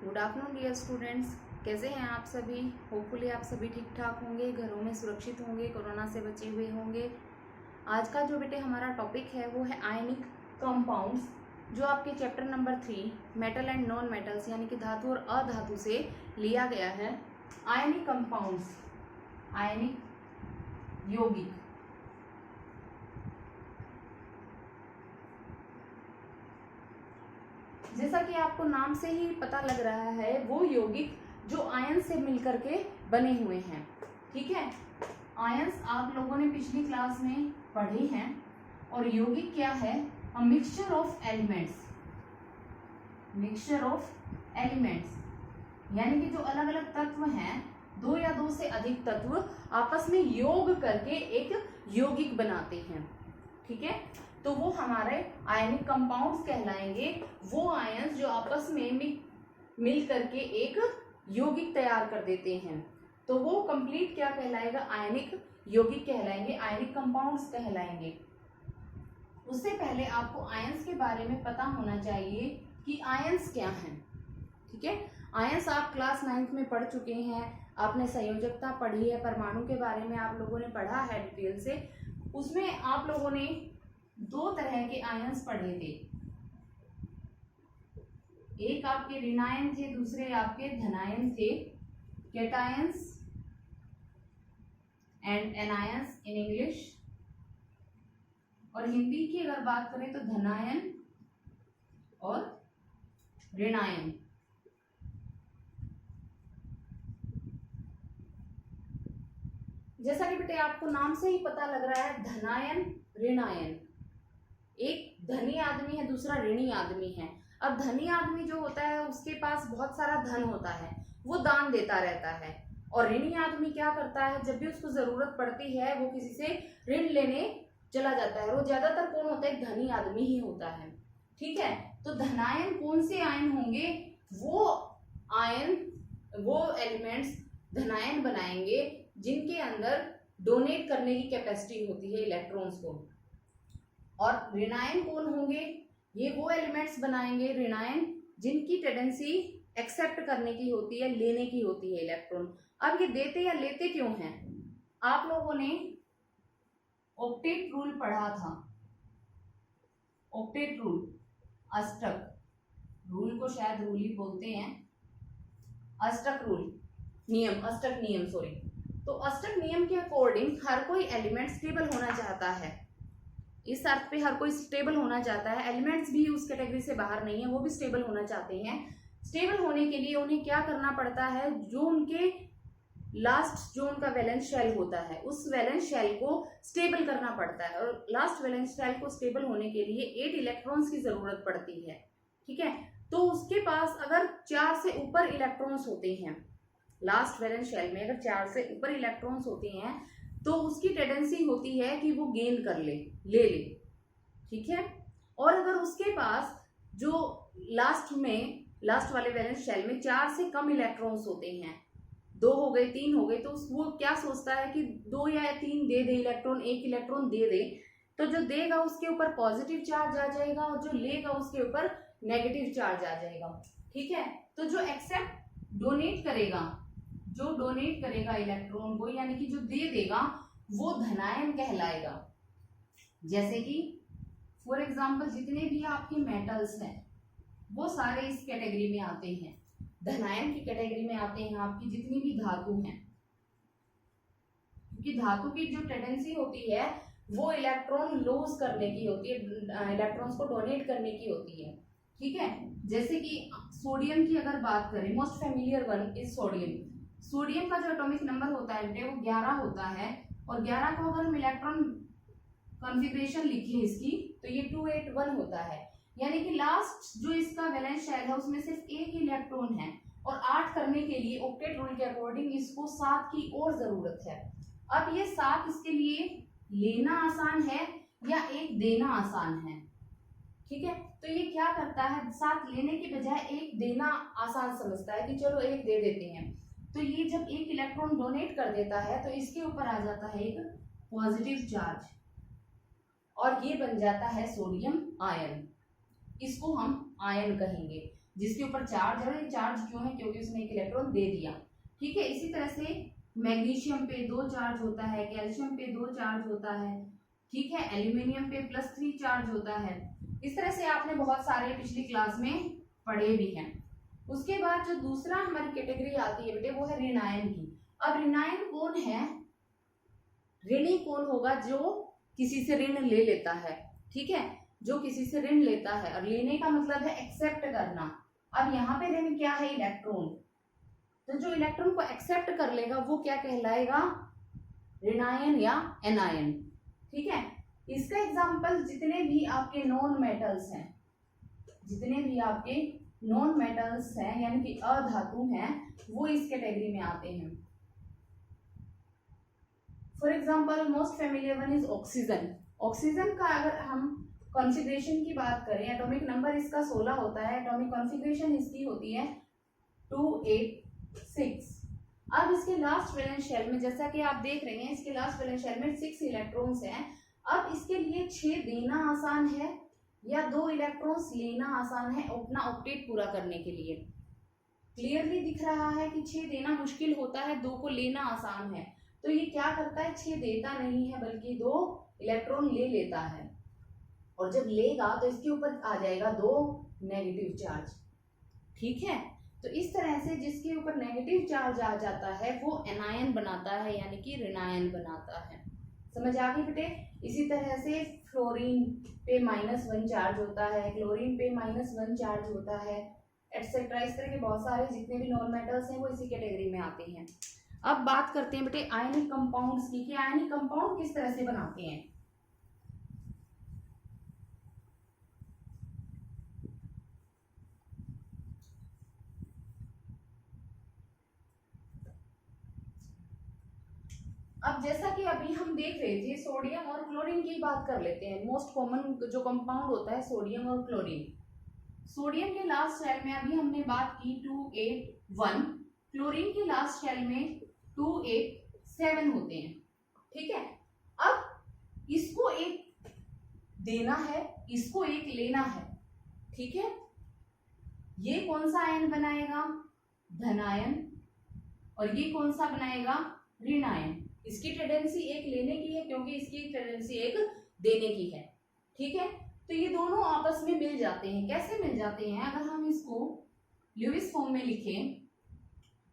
Good afternoon dear students, कैसे हैं आप सभी। होपफुली आप सभी ठीक ठाक होंगे, घरों में सुरक्षित होंगे, कोरोना से बचे हुए होंगे। आज का जो बेटे हमारा टॉपिक है वो है आयनिक कंपाउंड्स, जो आपके chapter number 3 metal and non metals यानी कि धातु और अधातु से लिया गया है। आयनिक कंपाउंड्स, आयनिक यौगिक। जैसा कि आपको नाम से ही पता लग रहा है, वो यौगिक जो आयन से मिलकर के बने हुए हैं। ठीक है, आयंस आप लोगों ने पिछली क्लास में पढ़े हैं। और यौगिक क्या है? A mixture of elements, mixture of elements यानी कि जो अलग अलग तत्व हैं, दो या दो से अधिक तत्व आपस में योग करके एक यौगिक बनाते हैं। ठीक है, तो वो हमारे आयनिक कंपाउंड्स कहलाएंगे। वो आयंस जो आपस में मिल करके एक यौगिक तैयार कर देते हैं, तो वो कंप्लीट क्या कहलाएगा? आयनिक यौगिक कहलाएंगे, आयनिक कंपाउंड्स कहलाएंगे। उससे पहले आपको आयंस के बारे में पता होना चाहिए कि आयंस क्या हैं। ठीक है, आयंस आप क्लास 9th में पढ़ चुके हैं, आपने संयोजकता पढ़ी है, परमाणु के बारे में आप लोगों ने पढ़ा है डिटेल से। उसमें आप लोगों ने दो तरह के आयंस पढ़े थे, एक आपके ऋणायन थे, दूसरे आपके धनायन थे, cations and anions in English. और हिंदी की अगर बात करें तो धनायन और ऋणायन। जैसा कि बेटे आपको नाम से ही पता लग रहा है, धनायन ऋणायन, एक धनी आदमी है, दूसरा ऋणी आदमी है। अब धनी आदमी जो होता है उसके पास बहुत सारा धन होता है, वो दान देता रहता है। और ऋणी आदमी क्या करता है? जब भी उसको जरूरत पड़ती है वो किसी से ऋण लेने चला जाता है। वो ज्यादातर कौन होता है? धनी आदमी ही होता है। ठीक है, तो धनायन कौन से आयन होंगे? वो आयन, वो एलिमेंट्स धनायन बनाएंगे जिनके अंदर डोनेट करने की कैपेसिटी होती है इलेक्ट्रॉन्स को। और ऋणायन कौन होंगे? ये वो एलिमेंट्स बनाएंगे ऋणायन जिनकी टेंडेंसी एक्सेप्ट करने की होती है, लेने की होती है इलेक्ट्रॉन। अब ये देते या लेते क्यों हैं? आप लोगों ने ऑक्टेट रूल पढ़ा था, ऑक्टेट रूल, अष्टक रूल को शायद रूल ही बोलते हैं, अष्टक रूल नियम, अष्टक नियम सॉरी। तो अष्टक नियम के अकॉर्डिंग हर कोई एलिमेंट स्टेबल होना चाहता है। इस अर्थ पे हर कोई स्टेबल होना चाहता है। एलिमेंट्स भी उस कैटेगरी से बाहर नहीं है, वो भी स्टेबल होना चाहते हैं। स्टेबल होने के लिए उन्हें क्या करना पड़ता है? जो उनके लास्ट, जो उनका वैलेंस शेल होता है, उस वैलेंस शेल को स्टेबल करना पड़ता है। और लास्ट वैलेंस शेल को स्टेबल होने के लिए 8 इलेक्ट्रॉन्स की जरूरत पड़ती है। ठीक है, तो उसके पास अगर 4 से ऊपर इलेक्ट्रॉन्स होते हैं, लास्ट वैलेंस शेल में अगर 4 से ऊपर इलेक्ट्रॉन्स होते हैं, तो उसकी टेंडेंसी होती है कि वो गेन कर ले ले। ठीक है, और अगर उसके पास जो लास्ट वाले वैलेंस शेल में 4 से कम इलेक्ट्रॉन्स होते हैं, 2 हो गए, 3 हो गए, तो वो क्या सोचता है कि 2 या 3 दे दे इलेक्ट्रॉन, 1 इलेक्ट्रॉन दे दे, तो जो देगा उसके ऊपर पॉजिटिव चार्ज आ जाएगा और जो लेगा उसके ऊपर नेगेटिव चार्ज आ जाएगा। ठीक है, तो जो एक्सेप्ट डोनेट करेगा, जो डोनेट करेगा इलेक्ट्रॉन को, यानी कि जो दे देगा, वो धनायन कहलाएगा। जैसे कि फॉर एग्जांपल जितने भी आपके मेटल्स हैं वो सारे इस कैटेगरी में आते हैं, धनायन की कैटेगरी में आते हैं। आपकी जितनी भी धातु हैं, क्योंकि धातु की जो टेंडेंसी होती है वो इलेक्ट्रॉन लूज करने की होती है, इलेक्ट्रॉन्स को डोनेट करने की होती है। ठीक है, जैसे कि सोडियम की अगर बात करें, most familiar one is sodium. Sodium का जो एटॉमिक नंबर होता है बेटे वो 11 होता है। और 11 को अगर हम इलेक्ट्रॉन कॉन्फ़िगरेशन लिखें इसकी, तो ये 281 होता है। यानी कि लास्ट जो इसका वैलेंस शेल है उसमें सिर्फ 1 इलेक्ट्रॉन है, और 8 करने के लिए ऑक्टेट रूल के अकॉर्डिंग इसको 7 की और जरूरत है। अब ये 7 इसके लिए लेना आसान है या 1 देना आसान है? ठीक है, तो ये क्या करता है? 7 लेने की बजाय 1 देना आसान समझता है कि चलो 1 दे देते हैं। तो ये जब 1 इलेक्ट्रॉन डोनेट कर देता है तो इसके ऊपर आ जाता है एक पॉजिटिव चार्ज, और ये बन जाता है सोडियम आयन। इसको हम आयन कहेंगे। जिसके ऊपर चार्ज है, चार्ज क्यों है, क्योंकि उसने एक इलेक्ट्रॉन दे दिया। ठीक है, इसी तरह से मैग्नीशियम पे 2 चार्ज होता है, कैल्शियम पे 2 चार्ज होता है, ठीक है, एल्यूमिनियम पे +3 चार्ज होता है। इस तरह से आपने बहुत सारे पिछली क्लास में पढ़े भी हैं। उसके बाद जो दूसरा हमारी कैटेगरी आती है बेटे वो है ऋण आयन की। अब ऋण आयन कौन है, ऋणी कौन होगा, जो किसी से ऋण ले लेता है, ठीक है, जो किसी से ऋण लेता है, और लेने का मतलब है एक्सेप्ट करना। अब यहाँ पे ऋण क्या है, इलेक्ट्रॉन, तो जो इलेक्ट्रॉन को एक्सेप्ट कर लेगा वो क्या कहलाएगा, ऋणायन या एनायन। ठीक है, इसका एग्जांपल जितने भी आपके नॉन मेटल्स हैं, जितने भी आपके नॉन मेटल्स हैं यानी कि अधातु हैं, वो इस कैटेगरी में आते हैं। For example most familiar one is oxygen. Oxygen का अगर हम कॉन्फ़िगरेशन की बात करें, एटॉमिक नंबर इसका 16 होता है, एटॉमिक कॉन्फ़िगरेशन इसकी होती है 286। अब इसके लास्ट वैलेंस शेल में जैसा कि आप देख रहे हैं, इसके लास्ट वैलेंस शेल में 6 इलेक्ट्रॉन्स हैं। अब इसके लिए 6 देना आसान है या 2 इलेक्ट्रॉन्स लेना आसान है अपना ऑक्टेट पूरा करने के लिए। क्लियरली दिख रहा है कि 6 देना मुश्किल होता है, 2 को लेना आसान है। तो ये क्या करता है, 6 देता नहीं है बल्कि 2 इलेक्ट्रॉन ले लेता है, और जब लेगा तो इसके ऊपर आ जाएगा 2 नेगेटिव चार्ज। ठीक है, तो इस तरह से जिसके ऊपर नेगेटिव चार्ज आ जाता है वो एनायन बनाता है यानी कि ऋणायन बनाता है। समझ आ गई बेटे। इसी तरह से फ्लोरीन पे -1 चार्ज होता है, क्लोरीन पे -1 चार्ज होता है, एटसेट्रा। इस तरह के बहुत सारे जितने भी नॉन मेटल्स हैं वो इसी कैटेगरी में आते हैं। अब बात करते हैं बेटे आयनिक कंपाउंड्स की, कि आयनिक कंपाउंड किस तरह से बनाते हैं। अब जैसा कि अभी हम देख रहे थे सोडियम और क्लोरीन की बात कर लेते हैं। मोस्ट कॉमन जो कंपाउंड होता है सोडियम और क्लोरीन। सोडियम के लास्ट शेल में अभी हमने बात की 281, क्लोरीन के लास्ट शेल में 287 होते हैं। ठीक है, अब इसको एक देना है, इसको एक लेना है। ठीक है, ये कौन सा आयन बनाएगा, धनायन, और ये कौन सा बनाएगा, ऋणायन। इसकी टेंडेंसी एक लेने की है क्योंकि इसकी टेंडेंसी एक देने की है। ठीक है, तो ये दोनों आपस में मिल जाते हैं। कैसे मिल जाते हैं, अगर हम इसको ल्यूइस फॉर्म में लिखें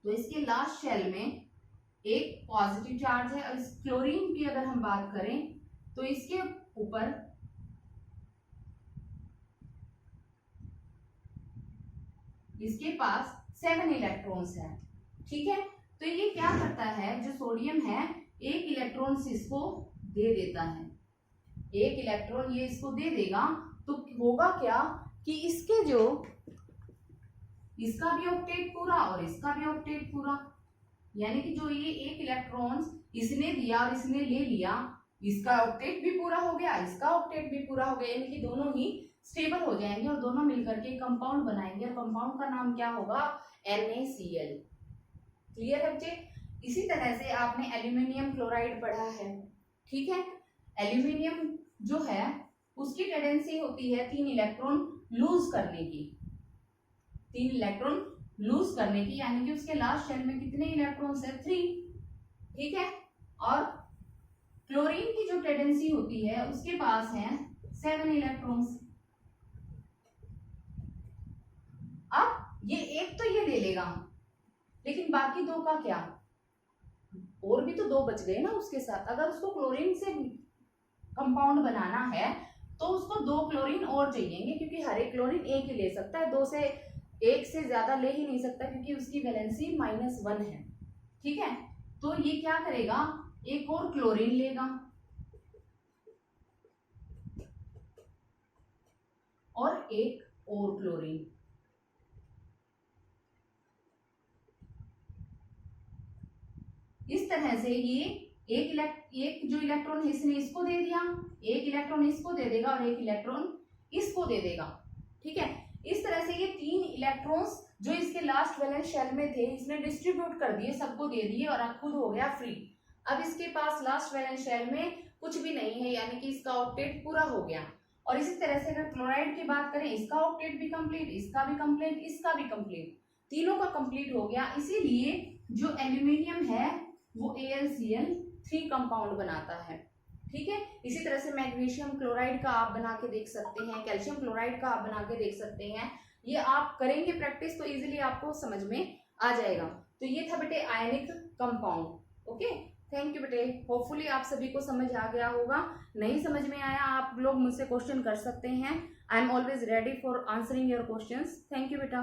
तो इसके लास्ट शेल में एक पॉजिटिव चार्ज है, और इस क्लोरीन की अगर हम बात करें तो इसके ऊपर इसके पास 7 इलेक्ट्रॉन्स हैं। ठीक है, तो ये क्या करता है, जो सोडियम है एक इलेक्ट्रॉन इसको दे देता है, एक इलेक्ट्रॉन ये इसको दे देगा, तो होगा क्या कि इसके जो इसका भी ऑक्टेट पूरा और इसका भी ऑक्टेट पूरा, यानी कि जो ये एक इलेक्ट्रॉन इसने दिया और इसने ले लिया, इसका ऑक्टेट भी पूरा हो गया, इसका ऑक्टेट भी पूरा हो गया, यानी कि दोनों ही स्टेबल हो जाएंगे और दोनों मिलकर के कंपाउंड बनाएंगे, और कंपाउंड का नाम क्या होगा, NaCl। क्लियर है बच्चे। इसी तरह से आपने एल्यूमिनियम क्लोराइड पढ़ा है। ठीक है, एल्यूमिनियम जो है उसकी टेंडेंसी होती है 3 इलेक्ट्रॉन लूज करने की, 3 इलेक्ट्रॉन लूज करने की, यानी कि उसके लास्ट शेल में कितने इलेक्ट्रॉन्स है, 3। ठीक है, और क्लोरीन की जो टेंडेंसी होती है उसके पास है 7 इलेक्ट्रॉन्स। अब ये एक तो ये ले लेगा, लेकिन बाकी 2 का क्या, और भी तो 2 बच गए ना उसके साथ। अगर उसको क्लोरीन से कंपाउंड बनाना है तो उसको 2 क्लोरीन और चाहिएंगे, क्योंकि हर एक क्लोरीन एक ही ले सकता है, 2 से 1 से ज्यादा ले ही नहीं सकता, क्योंकि उसकी वैलेंसी -1 है। ठीक है, तो ये क्या करेगा, एक और क्लोरीन लेगा और एक और क्लोरीन। इस तरह से ये एक जो इलेक्ट्रॉन है इसने इसको दे दिया, एक इलेक्ट्रॉन इसको दे देगा और एक इलेक्ट्रॉन इसको दे देगा। ठीक है, इस तरह से ये 3 इलेक्ट्रॉन्स जो इसके लास्ट वैलेंस शेल में थे इसने डिस्ट्रीब्यूट कर दिए, सबको दे दिए, और अब खुद हो गया फ्री। अब इसके पास लास्ट वैलेंस शेल में कुछ भी नहीं है, यानी कि इसका ऑक्टेट पूरा हो गया। और इसी तरह से अगर क्लोराइड की बात करें, इसका ऑक्टेट भी कंप्लीट, इसका भी कंप्लीट, इसका भी कंप्लीट, तीनों का कंप्लीट हो गया। इसीलिए जो एल्यूमिनियम है वो AlCl3 कंपाउंड बनाता है। ठीक है, इसी तरह से मैग्नीशियम क्लोराइड का आप बना के देख सकते हैं, कैल्शियम क्लोराइड का आप बना के देख सकते हैं। ये आप करेंगे प्रैक्टिस तो इजीली आपको समझ में आ जाएगा। तो ये था बेटे ionic compound. Okay, thank you बेटे, होपफुली आप सभी को समझ आ गया होगा। नहीं समझ में आया आप लोग मुझसे क्वेश्चन कर सकते हैं। I am always ready for answering your questions. Thank you बेटा।